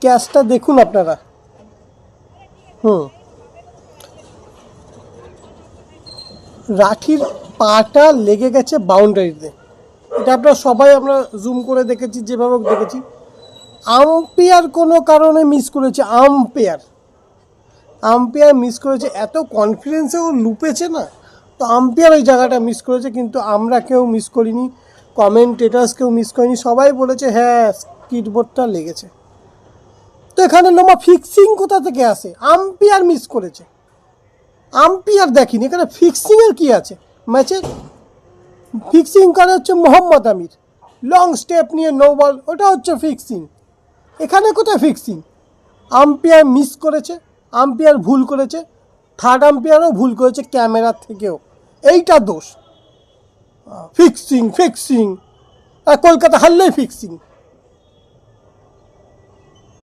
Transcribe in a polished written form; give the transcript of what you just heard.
ক্যাচটা দেখুন আপনারা। রাঠির পাটা লেগে গেছে বাউন্ডারিতে, এটা আপনারা সবাই আমরা জুম করে দেখেছি, যেভাবে দেখেছি। আম্পায়ার কোনো কারণে মিস করেছে, আম্পায়ার মিস করেছে, এত কনফিডেন্সে ও লুপেছে না, তো আম্পায়ার ওই জায়গাটা মিস করেছে। কিন্তু আমরা কেউ মিস করিনি, কমেন্টেটার্স কেউ মিস করিনি, সবাই বলেছে হ্যাঁ স্কিডবোর্ডটা লেগেছে। তো এখানে নোমা ফিক্সিং কোথা থেকে আসে? আম্পায়ার মিস করেছে, আম্পায়ার দেখিনি, এখানে ফিক্সিংয়ের কী আছে? ম্যাচে ফিক্সিং করে হচ্ছে মোহাম্মদ আমির, লং স্টেপ নিয়ে নো বল, ওটা হচ্ছে ফিক্সিং। এখানে কোথায় ফিক্সিং? আম্পায়ার মিস করেছে, আম্পায়ার ভুল করেছে, থার্ড আম্পায়ারও ভুল করেছে ক্যামেরার থেকেও, এইটা দোষ। ফিক্সিং আর কলকাতা হারলেই ফিক্সিং।